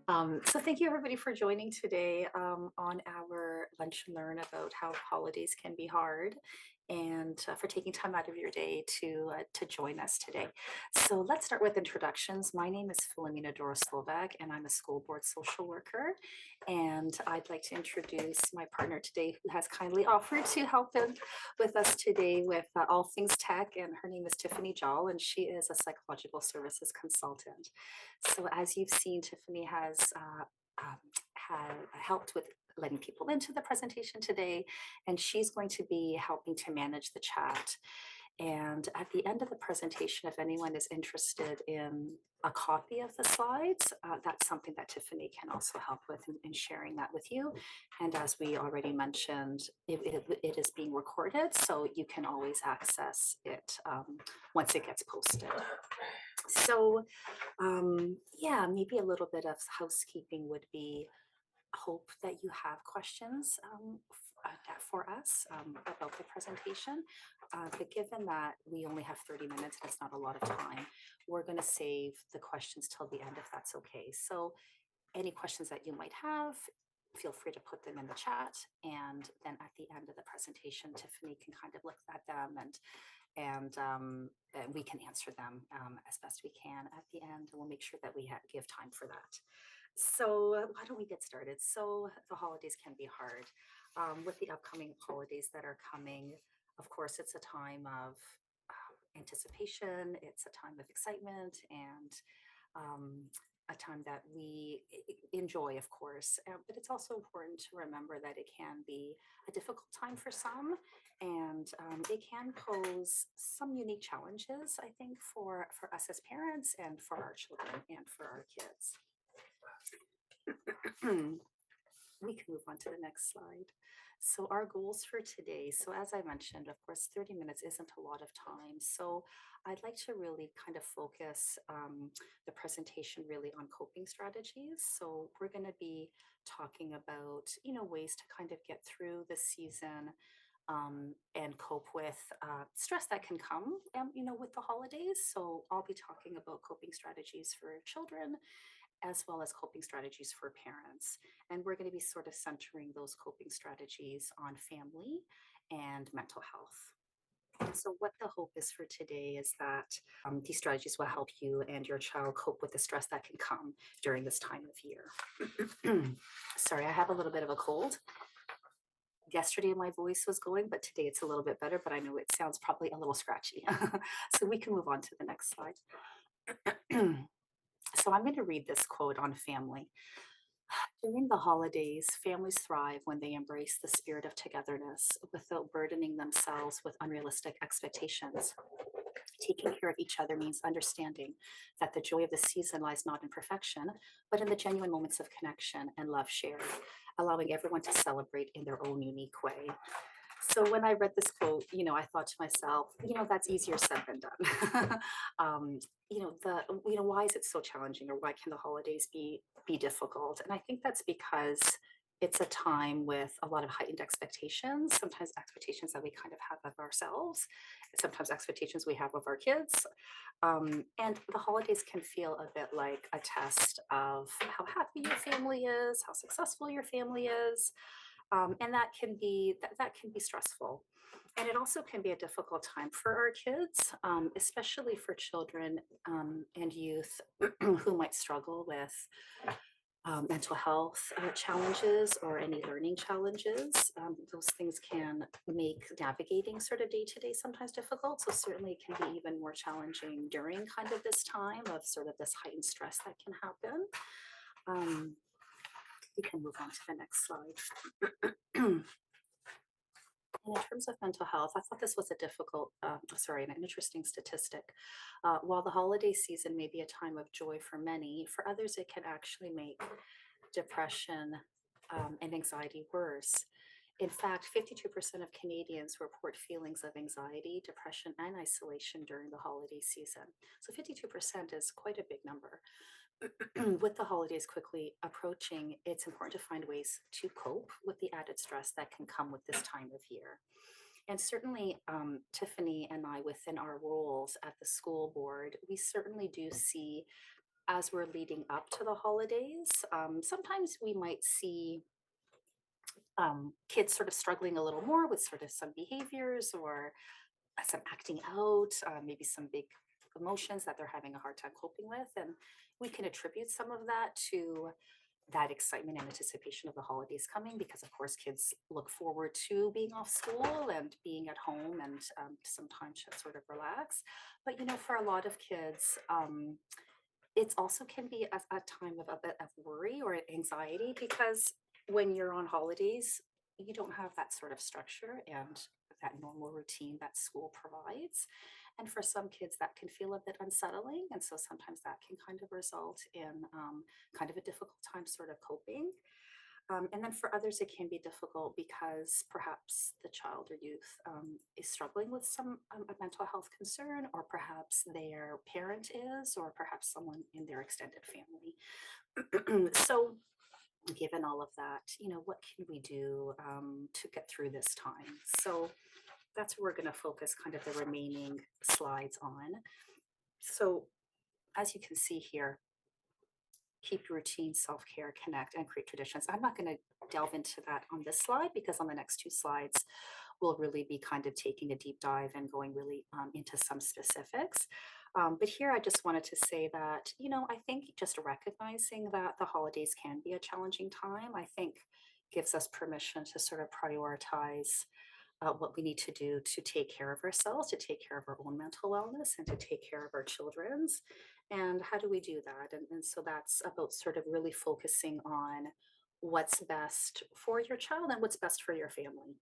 So thank you everybody for joining today on our Lunch and Learn about how holidays can be hard and for taking time out of your day to join us today. So let's start with introductions. My name is Filomena Doroslovak and I'm a school board social worker. And I'd like to introduce my partner today who has kindly offered to help with us today with all things tech. And her name is Tiffany Jall and she is a psychological services consultant. So as you've seen, Tiffany has helped with letting people into the presentation today, and she's going to be helping to manage the chat. And at the end of the presentation, if anyone is interested in a copy of the slides, that's something that Tiffany can also help with in sharing that with you. And as we already mentioned, it is being recorded, so you can always access it once it gets posted. So yeah, maybe a little bit of housekeeping would be hope that you have questions for us about the presentation. But given that we only have 30 minutes and it's not a lot of time, we're going to save the questions till the end if that's okay. So any questions that you might have, feel free to put them in the chat. And then at the end of the presentation, Tiffany can kind of look at them and we can answer them as best we can at the end. And we'll make sure that we give time for that. So why don't we get started? So the holidays can be hard. With the upcoming holidays that are coming, of course, it's a time of anticipation, it's a time of excitement, and a time that we enjoy, of course. But it's also important to remember that it can be a difficult time for some, and it can pose some unique challenges, I think, for us as parents and for our children and for our kids. We can move on to the next slide. So our goals for today. So as I mentioned, of course, 30 minutes isn't a lot of time. So I'd like to really kind of focus the presentation really on coping strategies. So we're going to be talking about, ways to kind of get through the season and cope with stress that can come, with the holidays. So I'll be talking about coping strategies for children as well as coping strategies for parents. And we're going to be sort of centering those coping strategies on family and mental health. So what the hope is for today is that these strategies will help you and your child cope with the stress that can come during this time of year. Sorry, I have a little bit of a cold. Yesterday my voice was going, but today it's a little bit better, but I know it sounds probably a little scratchy. So we can move on to the next slide. So I'm going to read this quote on family. During the holidays, families thrive when they embrace the spirit of togetherness without burdening themselves with unrealistic expectations. Taking care of each other means understanding that the joy of the season lies not in perfection, but in the genuine moments of connection and love shared, allowing everyone to celebrate in their own unique way. So when I read this quote, I thought to myself, that's easier said than done. Why is it so challenging, or why can the holidays be difficult? And I think that's because it's a time with a lot of heightened expectations, sometimes expectations that we kind of have of ourselves, sometimes expectations we have of our kids. And the holidays can feel a bit like a test of how happy your family is, how successful your family is, and that can be stressful. And it also can be a difficult time for our kids, especially for children and youth who might struggle with mental health challenges or any learning challenges. Those things can make navigating sort of day to day sometimes difficult. So certainly it can be even more challenging during kind of this time of sort of this heightened stress that can happen. We can move on to the next slide. In terms of mental health, I thought this was an interesting statistic. While the holiday season may be a time of joy for many, for others it can actually make depression and anxiety worse. In fact, 52% of Canadians report feelings of anxiety, depression, and isolation during the holiday season. So 52% is quite a big number. With the holidays quickly approaching, it's important to find ways to cope with the added stress that can come with this time of year. And certainly, Tiffany and I, within our roles at the school board, we certainly do see as we're leading up to the holidays, sometimes we might see kids sort of struggling a little more with sort of some behaviors or some acting out, maybe some big emotions that they're having a hard time coping with. And we can attribute some of that to that excitement and anticipation of the holidays coming because, of course, kids look forward to being off school and being at home and sometimes just sort of relax. But, for a lot of kids, it also can be a time of a bit of worry or anxiety because when you're on holidays, you don't have that sort of structure and that normal routine that school provides. And for some kids, that can feel a bit unsettling. And so sometimes that can kind of result in kind of a difficult time sort of coping. And then for others, it can be difficult because perhaps the child or youth is struggling with some a mental health concern, or perhaps their parent is, or perhaps someone in their extended family. So, given all of that, what can we do to get through this time? So, that's what we're going to focus kind of the remaining slides on. So, as you can see here, keep your routine, self-care, connect, and create traditions. I'm not going to delve into that on this slide because on the next two slides, we'll really be kind of taking a deep dive and going really into some specifics. But here I just wanted to say that, I think just recognizing that the holidays can be a challenging time, I think gives us permission to sort of prioritize what we need to do to take care of ourselves, to take care of our own mental wellness, and to take care of our children's. And how do we do that? And so that's about sort of really focusing on what's best for your child and what's best for your family.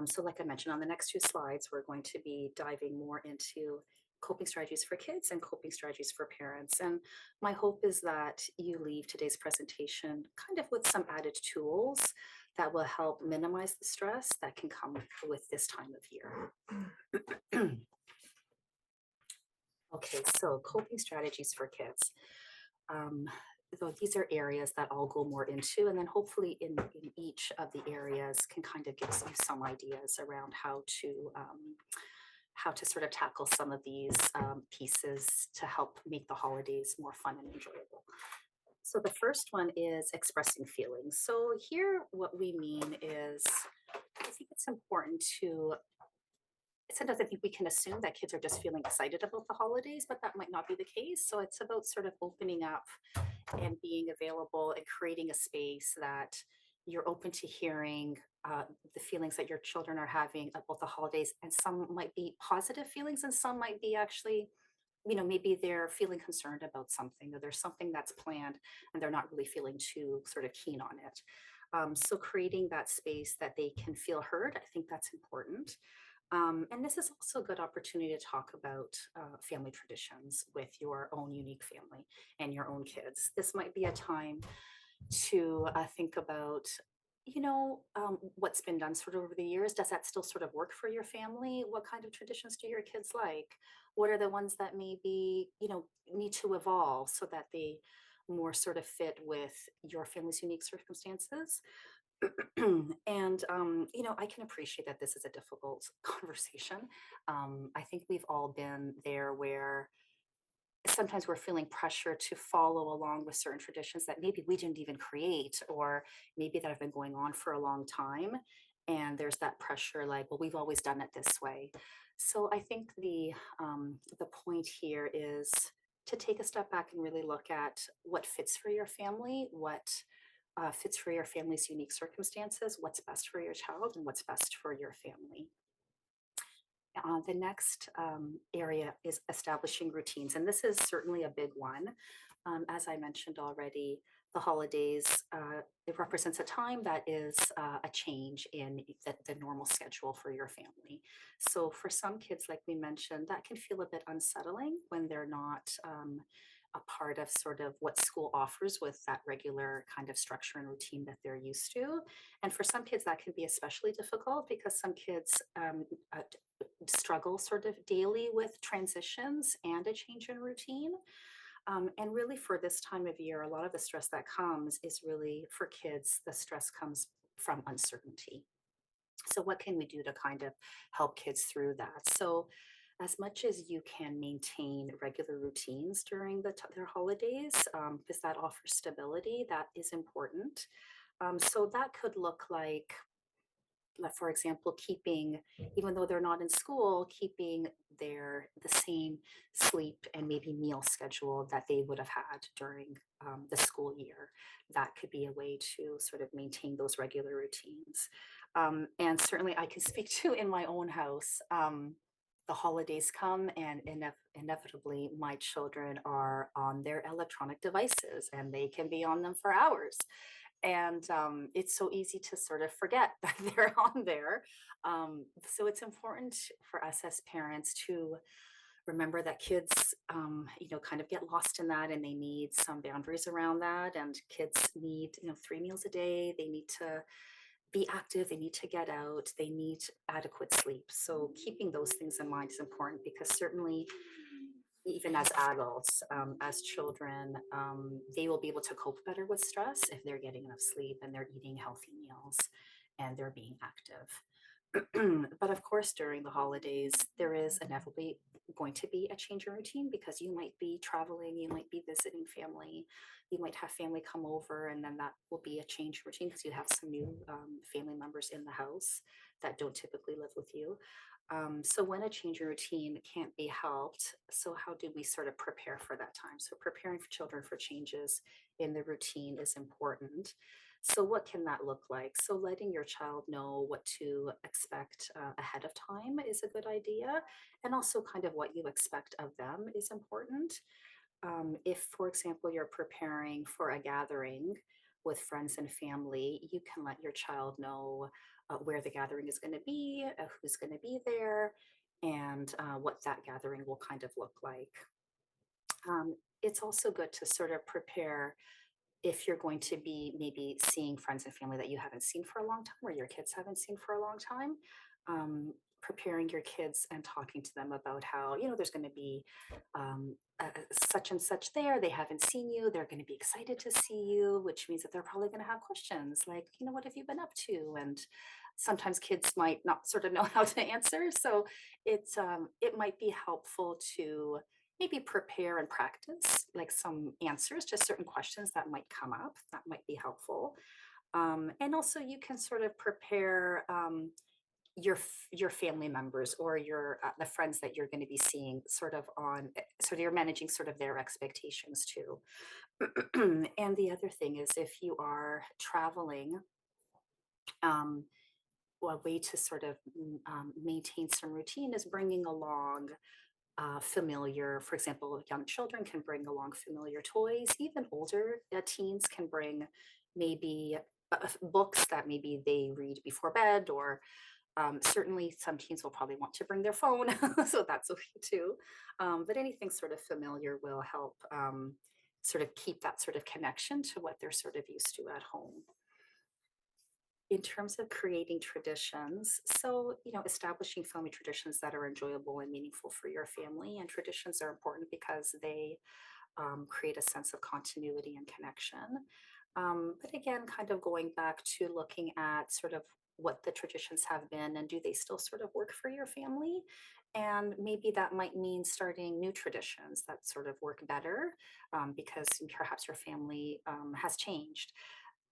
So, like I mentioned, on the next two slides, we're going to be diving more into coping strategies for kids and coping strategies for parents. And my hope is that you leave today's presentation kind of with some added tools that will help minimize the stress that can come with this time of year. Okay, so coping strategies for kids. Um, so these are areas that I'll go more into, and then hopefully in each of the areas can kind of give you some ideas around how to sort of tackle some of these pieces to help make the holidays more fun and enjoyable. So the first one is expressing feelings. So here, what we mean is, I think it's important to sometimes I think we can assume that kids are just feeling excited about the holidays, but that might not be the case. So it's about sort of opening up and being available and creating a space that you're open to hearing the feelings that your children are having about the holidays. And some might be positive feelings, and some might be actually, maybe they're feeling concerned about something, or there's something that's planned and they're not really feeling too sort of keen on it. So creating that space that they can feel heard, I think that's important. And this is also a good opportunity to talk about family traditions with your own unique family and your own kids. This might be a time to think about, what's been done sort of over the years. Does that still sort of work for your family? What kind of traditions do your kids like? What are the ones that maybe, need to evolve so that they more sort of fit with your family's unique circumstances? And I can appreciate that this is a difficult conversation. I think we've all been there where sometimes we're feeling pressure to follow along with certain traditions that maybe we didn't even create, or maybe that have been going on for a long time. And there's that pressure, like, well, we've always done it this way. So I think the point here is to take a step back and really look at what fits for your family, what fits for your family's unique circumstances, what's best for your child, and what's best for your family. The next area is establishing routines, and this is certainly a big one. As I mentioned already, the holidays, it represents a time that is a change in the normal schedule for your family. So for some kids, like we mentioned, that can feel a bit unsettling when they're not a part of sort of what school offers with that regular kind of structure and routine that they're used to. And for some kids, that can be especially difficult because some kids struggle sort of daily with transitions and a change in routine. And really, for this time of year, a lot of the stress that comes is really for kids, the stress comes from uncertainty. So, what can we do to kind of help kids through that? So, as much as you can maintain regular routines during their holidays, because that offers stability, that is important. So that could look like, for example, keeping, even though they're not in school, keeping the same sleep and maybe meal schedule that they would have had during the school year. That could be a way to sort of maintain those regular routines. And certainly I can speak to in my own house. The holidays come and inevitably my children are on their electronic devices and they can be on them for hours, and it's so easy to sort of forget that they're on there. So it's important for us as parents to remember that kids, kind of get lost in that, and they need some boundaries around that. And kids need, 3 meals a day. They need to be active. They need to get out. They need adequate sleep. So keeping those things in mind is important, because certainly even as adults, as children, they will be able to cope better with stress if they're getting enough sleep and they're eating healthy meals and they're being active. But of course, during the holidays, there is inevitably going to be a change in routine, because you might be traveling, you might be visiting family, you might have family come over, and then that will be a change in routine because you have some new family members in the house that don't typically live with you. So when a change in routine can't be helped, so how do we sort of prepare for that time? So preparing for children for changes in the routine is important. So what can that look like? So letting your child know what to expect ahead of time is a good idea. And also kind of what you expect of them is important. If, for example, you're preparing for a gathering with friends and family, you can let your child know where the gathering is going to be, who's going to be there, and what that gathering will kind of look like. It's also good to sort of prepare if you're going to be maybe seeing friends and family that you haven't seen for a long time, or your kids haven't seen for a long time. Preparing your kids and talking to them about how, there's going to be such and such there. They haven't seen you. They're going to be excited to see you, which means that they're probably going to have questions like, what have you been up to? And sometimes kids might not sort of know how to answer. So it might be helpful to maybe prepare and practice like some answers to certain questions that might come up. That might be helpful. And also you can sort of prepare your family members or the friends that you're going to be seeing sort of so you're managing sort of their expectations too. And the other thing is, if you are traveling, um, a way to sort of maintain some routine is bringing along familiar, for example, young children can bring along familiar toys. Even older teens can bring maybe books that maybe they read before bed, or certainly some teens will probably want to bring their phone, so that's okay too. But anything sort of familiar will help sort of keep that sort of connection to what they're sort of used to at home. In terms of creating traditions, so, establishing family traditions that are enjoyable and meaningful for your family. And traditions are important because they create a sense of continuity and connection. But again, kind of going back to looking at sort of what the traditions have been and do they still sort of work for your family? And maybe that might mean starting new traditions that sort of work better, because perhaps your family has changed.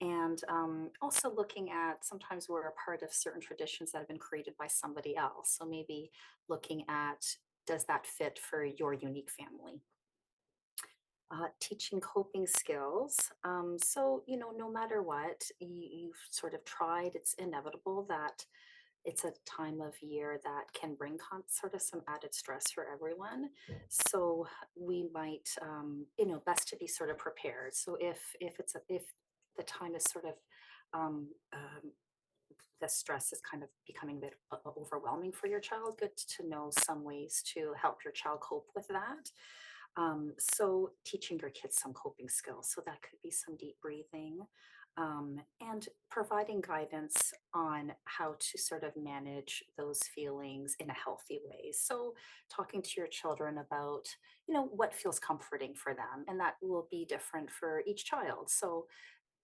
And also looking at, sometimes we're a part of certain traditions that have been created by somebody else. So maybe looking at, does that fit for your unique family? Teaching coping skills. So, no matter what you've sort of tried, it's inevitable that it's a time of year that can bring sort of some added stress for everyone. So we might, best to be sort of prepared. So if the time is sort of the stress is kind of becoming a bit overwhelming for your child, good to know some ways to help your child cope with that. So teaching your kids some coping skills. So that could be some deep breathing, and providing guidance on how to sort of manage those feelings in a healthy way. So talking to your children about, what feels comforting for them, and that will be different for each child. So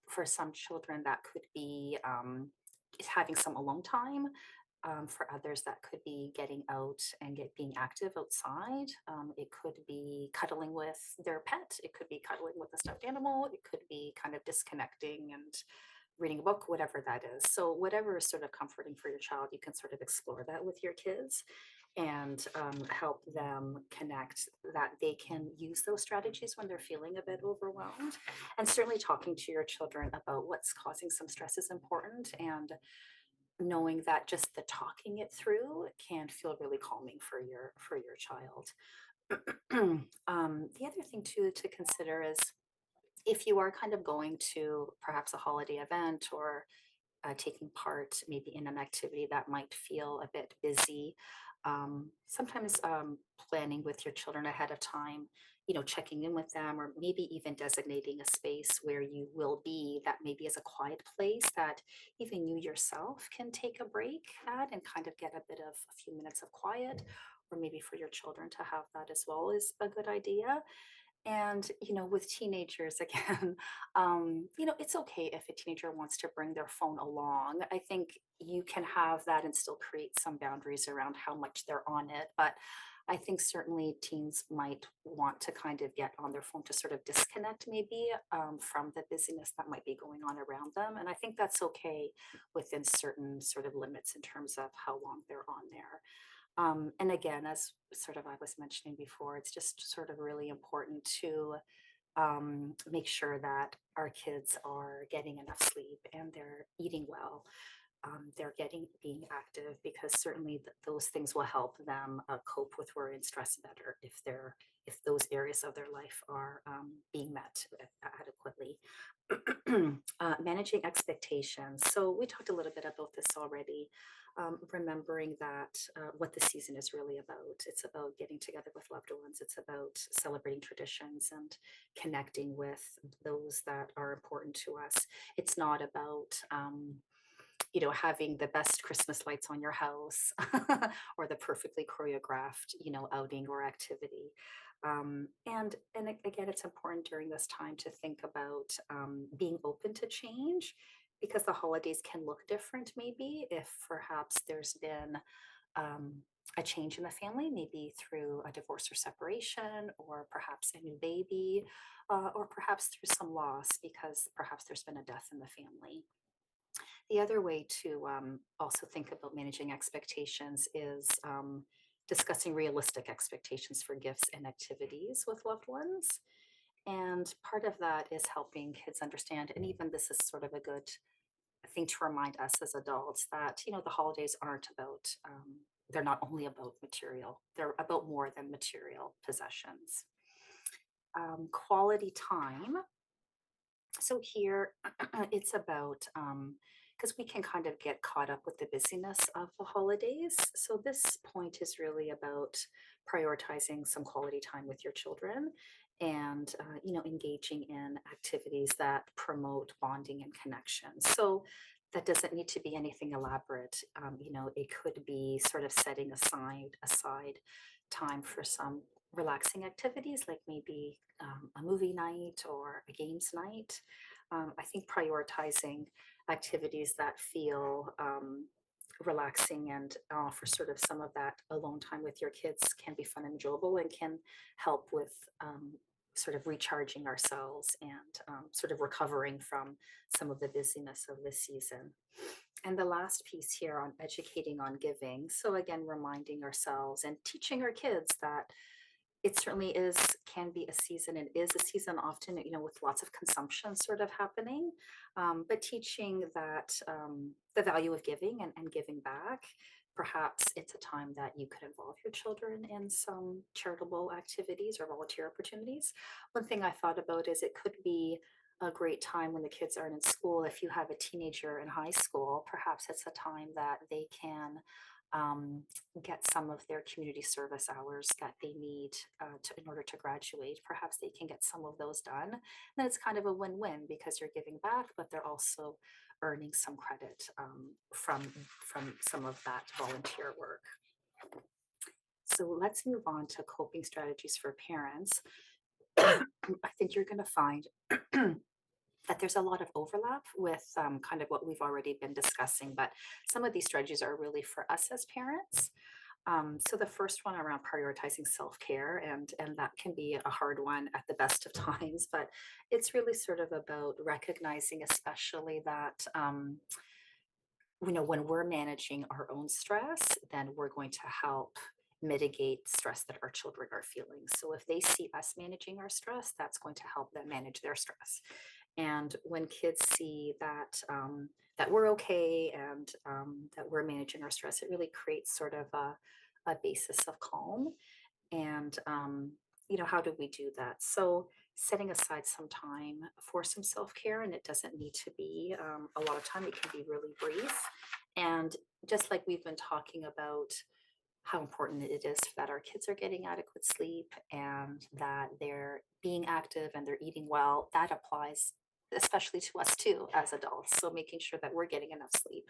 for some children, that could be having some alone time. For others, that could be getting out and being active outside. It could be cuddling with their pet. It could be cuddling with a stuffed animal. It could be kind of disconnecting and reading a book, whatever that is. So whatever is sort of comforting for your child, you can sort of explore that with your kids and help them connect that they can use those strategies when they're feeling a bit overwhelmed. And certainly talking to your children about what's causing some stress is important, and knowing that just the talking it through can feel really calming for your child. The other thing too to consider is if you are kind of going to perhaps a holiday event or taking part maybe in an activity that might feel a bit busy. Sometimes planning with your children ahead of time, checking in with them, or maybe even designating a space where you will be that maybe is a quiet place that even you yourself can take a break at and kind of get a bit of a few minutes of quiet, or maybe for your children to have that as well is a good idea. And, with teenagers, again, it's okay if a teenager wants to bring their phone along. I think you can have that and still create some boundaries around how much they're on it. But I think certainly teens might want to kind of get on their phone to sort of disconnect maybe from the busyness that might be going on around them. And I think that's okay within certain sort of limits in terms of how long they're on there. And again, as sort of I was mentioning before, it's just sort of really important to make sure that our kids are getting enough sleep and they're eating well. They're being active, because certainly those things will help them cope with worry and stress better if those areas of their life are being met adequately. Managing expectations. So we talked a little bit about this already. Remembering that what the season is really about. It's about getting together with loved ones. It's about celebrating traditions and connecting with those that are important to us. It's not about having the best Christmas lights on your house or the perfectly choreographed, outing or activity. Again, it's important during this time to think about being open to change, because the holidays can look different maybe if perhaps there's been um, a change in the family, maybe through a divorce or separation, or perhaps a new baby, or perhaps through some loss because perhaps there's been a death in the family. The other way to also think about managing expectations is discussing realistic expectations for gifts and activities with loved ones. And part of that is helping kids understand, and even this is sort of a good thing to remind us as adults that, the holidays aren't about, they're not only about material, they're about more than material possessions. Quality time, so here it's about because we can kind of get caught up with the busyness of the holidays. So this point is really about prioritizing some quality time with your children and engaging in activities that promote bonding and connection. So that doesn't need to be anything elaborate. It could be sort of setting aside time for some relaxing activities, like maybe a movie night or a games night. I think prioritizing activities that feel relaxing and offer sort of some of that alone time with your kids can be fun and enjoyable, and can help with sort of recharging ourselves and sort of recovering from some of the busyness of the season. And the last piece here on educating on giving. So again, reminding ourselves and teaching our kids that it certainly can be a season, and is a season often, with lots of consumption sort of happening, but teaching that the value of giving and giving back. Perhaps it's a time that you could involve your children in some charitable activities or volunteer opportunities. One thing I thought about is it could be a great time when the kids aren't in school. If you have a teenager in high school, perhaps it's a time that they can um, get some of their community service hours that they need in order to graduate. Perhaps they can get some of those done. And then it's kind of a win-win, because you're giving back, but they're also earning some credit from some of that volunteer work. So let's move on to coping strategies for parents. I think you're going to find that there's a lot of overlap with kind of what we've already been discussing, but some of these strategies are really for us as parents. So the first one around prioritizing self-care, and that can be a hard one at the best of times, but it's really sort of about recognizing, especially that when we're managing our own stress, then we're going to help mitigate stress that our children are feeling. So if they see us managing our stress, that's going to help them manage their stress. And when kids see that that we're okay and that we're managing our stress, it really creates sort of a basis of calm. And how do we do that? So setting aside some time for some self-care, and it doesn't need to be a lot of time. It can be really brief. And just like we've been talking about how important it is that our kids are getting adequate sleep and that they're being active and they're eating well, that applies especially to us too as adults. So making sure that we're getting enough sleep,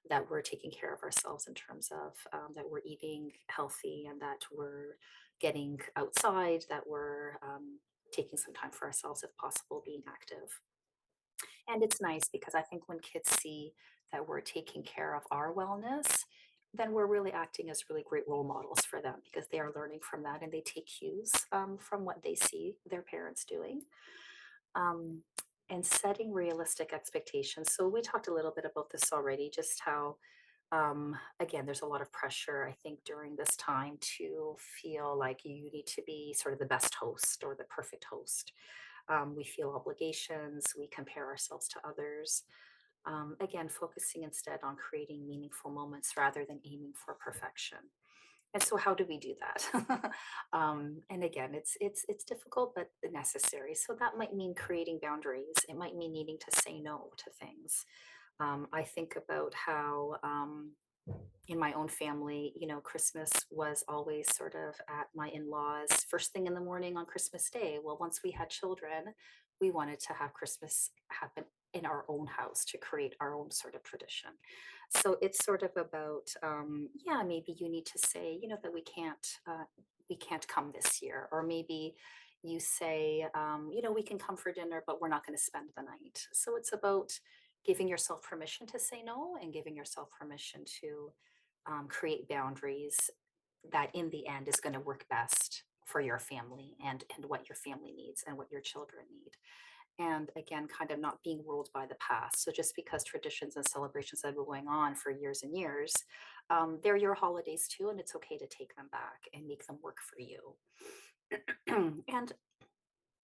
that we're taking care of ourselves in terms of that we're eating healthy and that we're getting outside, that we're taking some time for ourselves if possible, being active. And it's nice because I think when kids see that we're taking care of our wellness, then we're really acting as really great role models for them because they are learning from that and they take cues from what they see their parents doing. Um, and setting realistic expectations. So we talked a little bit about this already, just how again, there's a lot of pressure, I think, during this time to feel like you need to be sort of the best host or the perfect host. We feel obligations, we compare ourselves to others. Again, focusing instead on creating meaningful moments rather than aiming for perfection. And so, how do we do that? And again, it's difficult but necessary. So that might mean creating boundaries. It might mean needing to say no to things. I think about how in my own family, Christmas was always sort of at my in-laws first thing in the morning on Christmas Day. Well, once we had children, we wanted to have Christmas happen in our own house to create our own sort of tradition. So it's sort of about, yeah, maybe you need to say, that we can't come this year, or maybe you say, we can come for dinner, but we're not going to spend the night. So it's about giving yourself permission to say no and giving yourself permission to create boundaries that in the end is going to work best for your family and what your family needs and what your children need. And again, kind of not being ruled by the past. So just because traditions and celebrations have been going on for years and years, they're your holidays too, and it's okay to take them back and make them work for you. And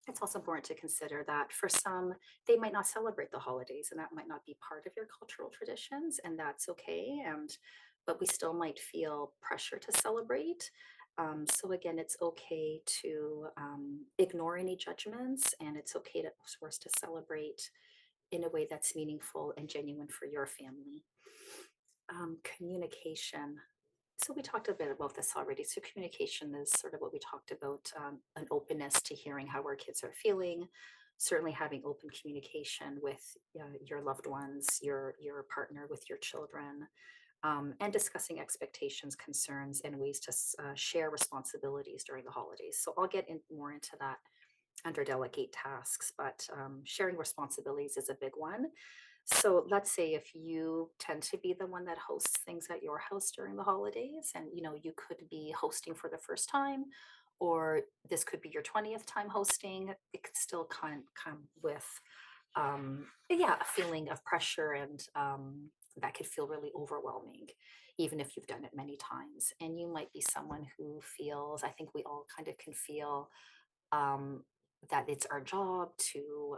it's also important to consider that for some, they might not celebrate the holidays, and that might not be part of your cultural traditions, and that's okay. But we still might feel pressure to celebrate. So again, it's okay to ignore any judgments, and it's okay to, of course, to celebrate in a way that's meaningful and genuine for your family. Communication. So we talked a bit about this already. So communication is sort of what we talked about, an openness to hearing how our kids are feeling, certainly having open communication with your loved ones, your partner, with your children, and discussing expectations, concerns, and ways to share responsibilities during the holidays. So I'll get more into that under delegate tasks, but sharing responsibilities is a big one. So let's say if you tend to be the one that hosts things at your house during the holidays, and you could be hosting for the first time, or this could be your 20th time hosting, it could still come with yeah, a feeling of pressure, and that could feel really overwhelming, even if you've done it many times. And you might be someone who feels, I think we all kind of can feel um, that it's our job to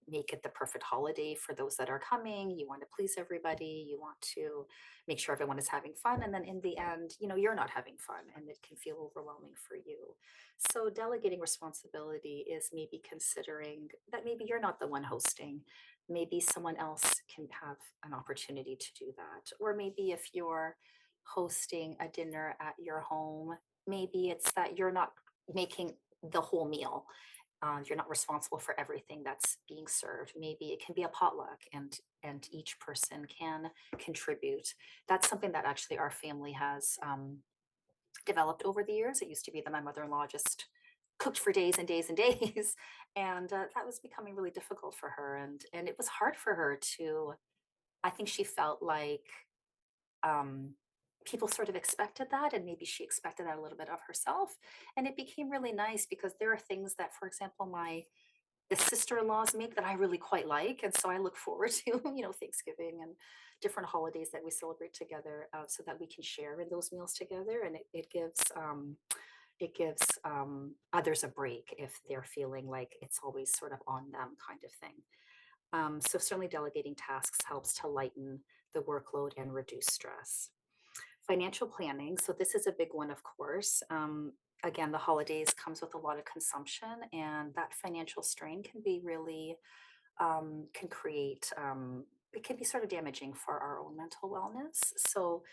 make it the perfect holiday for those that are coming. You want to please everybody. You want to make sure everyone is having fun. And then in the end, you're not having fun and it can feel overwhelming for you. So delegating responsibility is maybe considering that maybe you're not the one hosting. Maybe someone else can have an opportunity to do that. Or maybe if you're hosting a dinner at your home, maybe it's that you're not making the whole meal. You're not responsible for everything that's being served. Maybe it can be a potluck, and each person can contribute. That's something that actually our family has developed over the years. It used to be that my mother-in-law just cooked for days and days and days. And that was becoming really difficult for her. And it was hard for her to, I think she felt like um, people sort of expected that, and maybe she expected that a little bit of herself. And it became really nice because there are things that, for example, the sister-in-laws make that I really quite like, and so I look forward to Thanksgiving and different holidays that we celebrate together, so that we can share in those meals together, and it gives others a break if they're feeling like it's always sort of on them kind of thing. So certainly delegating tasks helps to lighten the workload and reduce stress. Financial planning. So this is a big one, of course. Again, the holidays comes with a lot of consumption, and that financial strain can be really can create. It can be sort of damaging for our own mental wellness. So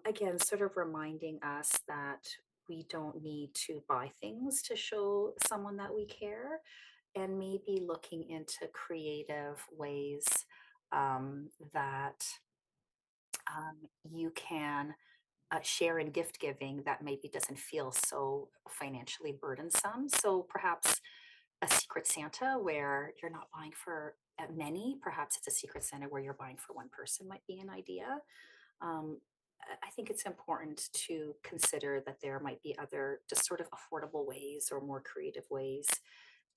again, sort of reminding us that we don't need to buy things to show someone that we care, and maybe looking into creative ways that you can share in gift giving that maybe doesn't feel so financially burdensome. So perhaps a secret Santa where you're not buying for many, perhaps it's a secret Santa where you're buying for one person might be an idea. I think it's important to consider that there might be other just sort of affordable ways or more creative ways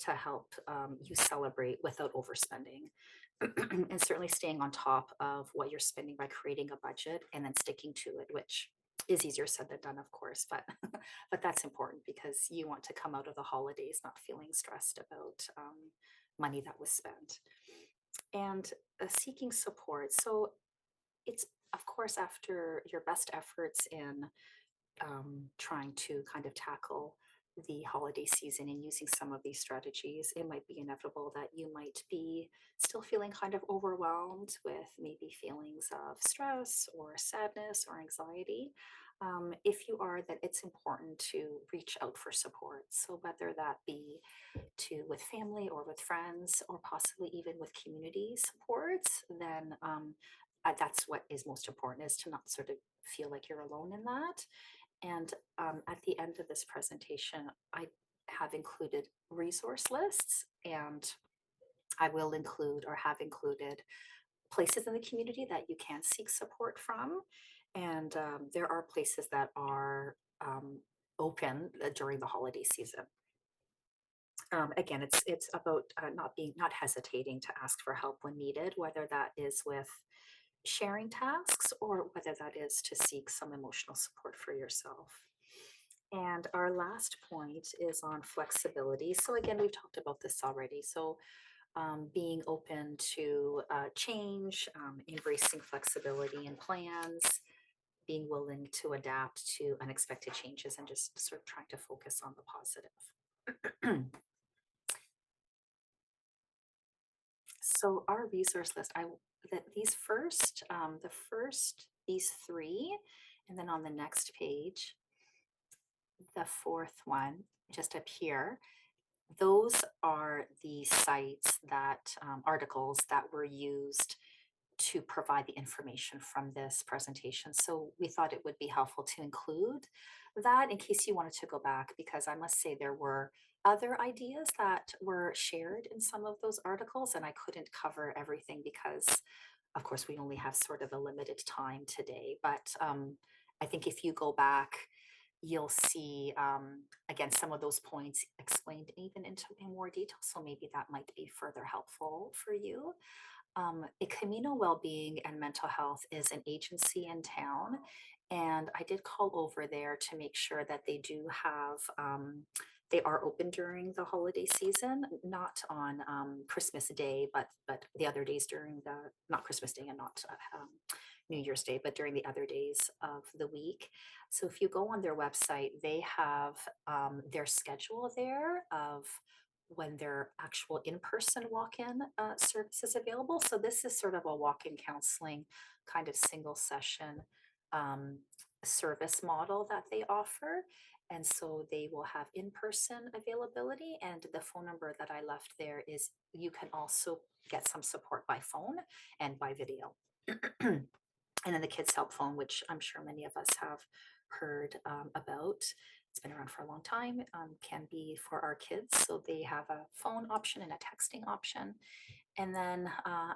to help you celebrate without overspending. And certainly staying on top of what you're spending by creating a budget and then sticking to it, which is easier said than done, of course, but but that's important because you want to come out of the holidays not feeling stressed about money that was spent. And seeking support. So it's, of course, after your best efforts in trying to kind of tackle the holiday season and using some of these strategies, it might be inevitable that you might be still feeling kind of overwhelmed with maybe feelings of stress or sadness or anxiety. If you are, then it's important to reach out for support. So whether that be with family or with friends or possibly even with community supports, then that's what is most important, is to not sort of feel like you're alone in that. And at the end of this presentation, I have included resource lists, and I will include or have included places in the community that you can seek support from. And there are places that are open during the holiday season. Again, it's about not hesitating to ask for help when needed, whether that is with sharing tasks or whether that is to seek some emotional support for yourself. And our last point is on flexibility. So again, we've talked about this already. So being open to change, embracing flexibility in plans, being willing to adapt to unexpected changes, and just sort of trying to focus on the positive. So our resource list, these first, these three, and then on the next page, the fourth one, just up here, those are the sites that, articles that were used to provide the information from this presentation. So we thought it would be helpful to include that in case you wanted to go back, because I must say there were other ideas that were shared in some of those articles, and I couldn't cover everything because, of course, we only have sort of a limited time today. But I think if you go back, you'll see again some of those points explained even in more detail. So maybe that might be further helpful for you. A Camino Wellbeing and Mental Health is an agency in town, and I did call over there to make sure that they do have. They are open during the holiday season, not on Christmas Day, but the other days during the, not Christmas Day and not New Year's Day, but during the other days of the week. So if you go on their website, they have their schedule there of when their actual in-person walk-in service is available. So this is sort of a walk-in counseling kind of single session um, service model that they offer. And so they will have in-person availability, and the phone number that I left there is you can also get some support by phone and by video. And then the Kids Help Phone, which I'm sure many of us have heard about. it's been around for a long time, can be for our kids. So they have a phone option and a texting option. And then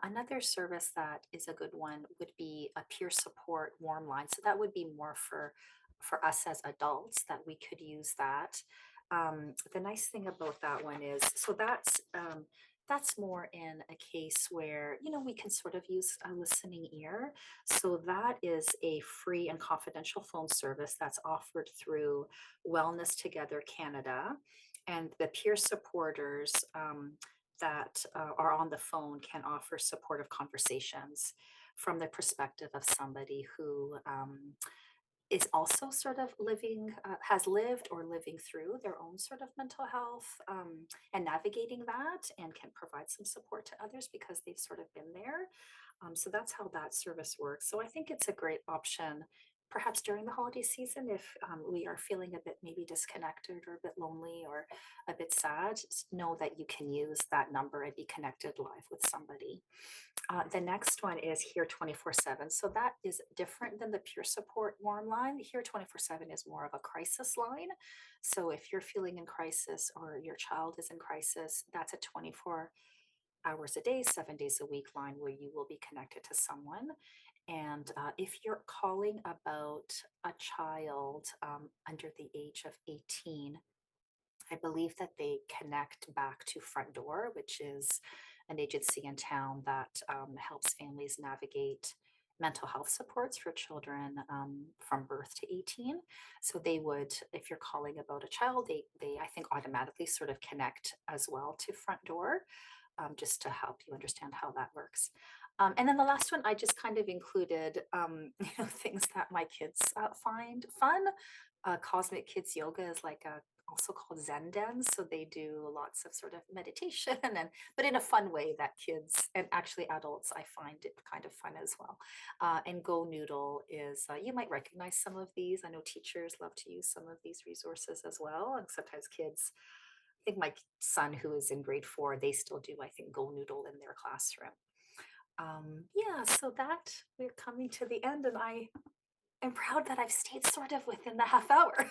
another service that is a good one would be a peer support warm line. So that would be more for us as adults that we could use that. The nice thing about that one is, so that's more in a case where, you know, we can sort of use a listening ear. So that is a free and confidential phone service that's offered through Wellness Together Canada. And the peer supporters that are on the phone can offer supportive conversations from the perspective of somebody who is also sort of living, has lived or living through their own sort of mental health, and navigating that, and can provide some support to others because they've sort of been there. So that's how that service works. So I think it's a great option, perhaps during the holiday season, if we are feeling a bit maybe disconnected or a bit lonely or a bit sad, just know that you can use that number and be connected live with somebody. The next one is Here 24/7. So that is different than the peer support warm line. Here 24/7 is more of a crisis line. So if you're feeling in crisis or your child is in crisis, that's a 24 hours a day, 7 days a week line where you will be connected to someone. And if you're calling about a child under the age of 18, I believe that they connect back to Front Door, which is an agency in town that helps families navigate mental health supports for children from birth to 18. So they would, if you're calling about a child, they I think automatically sort of connect as well to Front Door, just to help you understand how that works. And then the last one, I just kind of included, you know, things that my kids find fun. Cosmic Kids Yoga is like a also called Zen dens. So they do lots of sort of meditation and but in a fun way that kids and actually adults I find it kind of fun as well. And Go Noodle is you might recognize some of these. I know teachers love to use some of these resources as well, and sometimes kids. I think my son who is in grade 4, they still do I think Go Noodle in their classroom. Yeah, so that we're coming to the end, and I am proud that I've stayed sort of within the half hour.